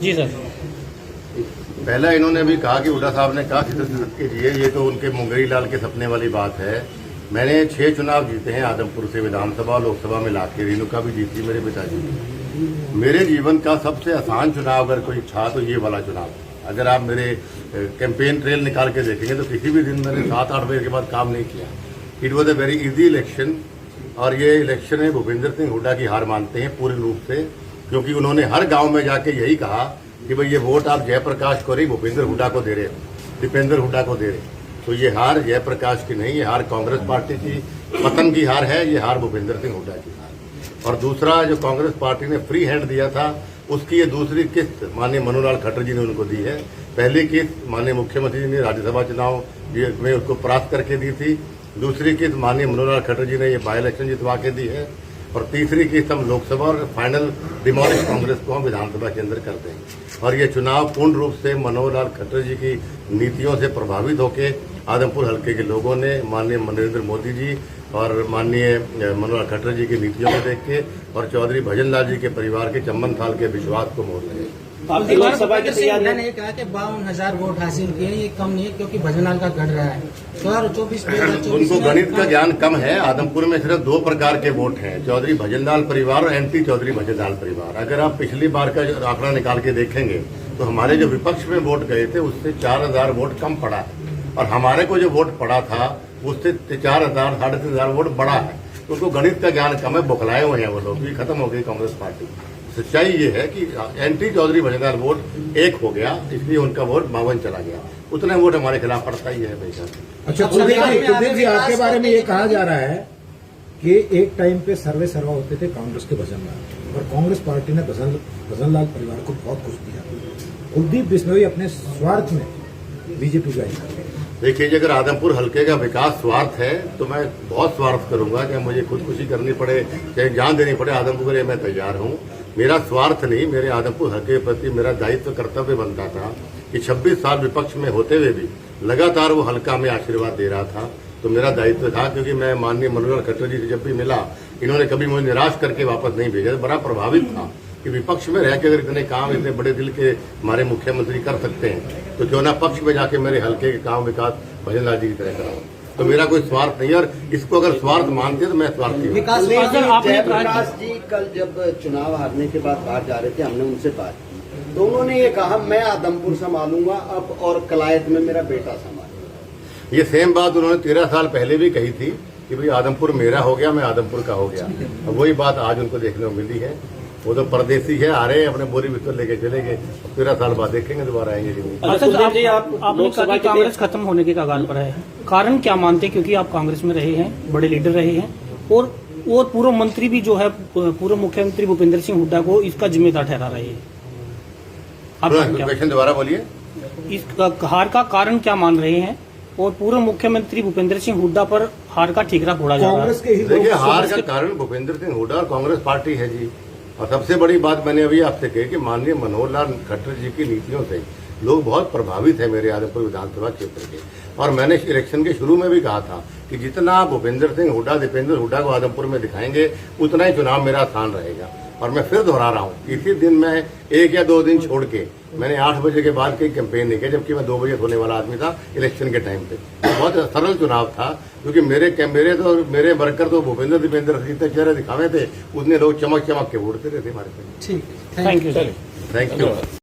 जी sir. पहला इन्होंने भी कहा कि हुड्डा साहब ने कहा सिद्ध कीजिए, ये तो उनके मुंगरी लाल के सपने वाली बात है। मैंने 6 चुनाव जीते हैं आदमपुर से, विधानसभा लोकसभा में लाके, रेणुका भी जीती मेरे पिताजी। मेरे जीवन का सबसे आसान चुनाव अगर कोई था तो ये वाला चुनाव। अगर आप मेरे कैंपेन ट्रेल निकाल के देखेंगे तो किसी भी दिन मैंने 7-8 बजे के बाद काम नहीं किया। It was a very easy election, और ये इलेक्शन में भूपेंद्र सिंह हुड्डा की हार मानते हैं पूर्ण रूप से, क्योंकि उन्होंने हर गांव में जाके यही कहा कि भाई ये वोट आप जयप्रकाश को नहीं भूपेंद्र हुड्डा को दे रहे, दीपेंद्र हुड्डा को दे रहे। तो ये हार जयप्रकाश की नहीं, ये हार कांग्रेस पार्टी की पतन की हार है, ये हार भूपेंद्र सिंह हुड्डा की हार। और दूसरा, जो कांग्रेस पार्टी ने फ्री हैंड दिया था उसकी ये दूसरी किस्त माननीय मनोहर खट्टर जी ने उनको दी है। पहली किस्त माननीय मुख्यमंत्री जी ने राज्यसभा चुनाव में उसको प्राप्त करके दी थी, दूसरी किस्त माननीय मनोहर खट्टर जी ने ये बाई इलेक्शन जितवा के दी है, और तीसरी किस्त हम लोकसभा और फाइनल डिमोलिश कांग्रेस को हम विधानसभा के अंदर कर देंगे। और ये चुनाव पूर्ण रूप से मनोहर खट्टर जी की नीतियों से प्रभावित होकर आदमपुर हल्के के लोगों ने माननीय नरेंद्र मोदी जी और माननीय मनोहर खट्टर जी की नीतियों को देख के और चौधरी भजन लाल जी के परिवार के चम्मन थाल के विश्वास को मोड़ रहे हैं। लोकसभा के तैयारी ने कहा कि 52,000 वोट हासिल किए, ये कम नहीं है क्योंकि भजनलाल का गढ़ रहा है 2024। उनको गणित का ज्ञान कम है। आदमपुर में सिर्फ 2 प्रकार के वोट हैं, चौधरी भजनलाल परिवार और एंटी चौधरी भजनलाल परिवार। अगर आप पिछली बार का आंकड़ा निकाल के देखेंगे तो हमारे जो विपक्ष में वोट गए थे उससे 4,000 वोट कम पड़ा है, और हमारे को जो वोट पड़ा था उससे 4,000 साढ़े 3,000 वोट बढ़ा है। तो उनको गणित का ज्ञान कम है, बुखलाए हुए हैं वो लोग, भी खत्म हो गई कांग्रेस पार्टी। सच्चाई ये है कि एंटी चौधरी भजनलाल वोट 1 हो गया, इसलिए उनका वोट 52 चला गया। उतना वोट हमारे खिलाफ पड़ता ही है भाई। अच्छा कुलदीप जी, आपके बारे में ये कहा जा रहा है कि एक टाइम पे सर्वे सर्वा होते थे कांग्रेस के भजनलाल, और कांग्रेस पार्टी ने भजनलाल परिवार को बहुत कुछ दिया। कुलदीप बिश्नोई अपने स्वार्थ में बीजेपी ज्वाइन कर रहे हैं। देखिए, अगर आदमपुर हल्के का विकास स्वार्थ है तो मैं बहुत स्वार्थ करूंगा, चाहे मुझे खुदकुशी करनी पड़े, चाहे जान देनी पड़े आदमपुर के लिए, मैं तैयार हूं। मेरा स्वार्थ नहीं, मेरे आदमपुर हल्के के प्रति मेरा दायित्व कर्तव्य बनता था कि 26 साल विपक्ष में होते हुए भी लगातार वो हल्का में आशीर्वाद दे रहा था। तो मेरा दायित्व था, क्योंकि मैं माननीय मनोहर खट्टर जी से जब भी मिला, इन्होंने कभी मुझे निराश करके वापस नहीं भेजा। बड़ा प्रभावित था कि विपक्ष में रह के अगर इतने काम इतने बड़े दिल के हमारे मुख्यमंत्री कर सकते हैं तो क्यों ना पक्ष में जाके मेरे हल्के के काम विकास भजनलाल जी की तरह कराऊं। तो मेरा कोई स्वार्थ नहीं है, और इसको अगर स्वार्थ मानते हैं तो मैं स्वार्थी हूँ। जयप्रकाश जी कल जब चुनाव हारने के बाद बाहर जा रहे थे, हमने उनसे बात की तो उन्होंने ये कहा मैं आदमपुर संभालूंगा अब, और कलायत में मेरा बेटा संभालेगा। ये सेम बात उन्होंने 13 साल पहले भी कही थी कि भाई आदमपुर मेरा हो गया, मैं आदमपुर का हो गया। अब वही बात आज उनको देखने को मिली है। वो तो परदेसी है, आ रहे हैं अपने बोरी बिस्तर लेके चले गए, 13 साल बाद देखेंगे दोबारा आएंगे कि नहीं। आपने कहा कि कांग्रेस खत्म होने के कगार पर है, कारण क्या मानते हैं? क्योंकि आप कांग्रेस में रहे हैं, बड़े लीडर रहे हैं, और पूर्व मंत्री भी जो है पूर्व मुख्यमंत्री भूपेंद्र सिंह हुड्डा को इसका जिम्मेदार ठहरा रहे हैं। आप क्वेश्चन दोबारा बोलिए। इस हार का कारण क्या मान रहे हैं, और पूर्व मुख्यमंत्री भूपेंद्र सिंह हुड्डा पर हार का ठीकरा फोड़ा जा रहा है? देखिए, हार का कारण भूपेंद्र सिंह हुड्डा और कांग्रेस पार्टी है जी। और सबसे बड़ी बात मैंने अभी आपसे कही कि माननीय मनोहर खट्टर जी की नीतियों से लोग बहुत प्रभावित हैं मेरे आदमपुर विधानसभा क्षेत्र के। और मैंने इलेक्शन के शुरू में भी कहा था कि जितना भूपेंद्र सिंह हुड्डा दीपेंद्र हुड्डा को आदमपुर में दिखाएंगे उतना ही चुनाव मेरा आसान रहेगा। और मैं फिर दोहरा रहा हूँ, इसी दिन मैं 1 या 2 दिन छोड़ के मैंने 8 बजे के बाद कोई कैंपेन नहीं किया, जबकि मैं 2 बजे होने वाला आदमी था इलेक्शन के टाइम पे। बहुत सरल चुनाव था, क्योंकि मेरे वर्कर तो भूपेंद्र दीपेंद्र जितने चेहरे दिखावे थे उतने लोग चमक चमक के वोट दे रहे थे हमारे पे। ठीक, थैंक यू। Thank you.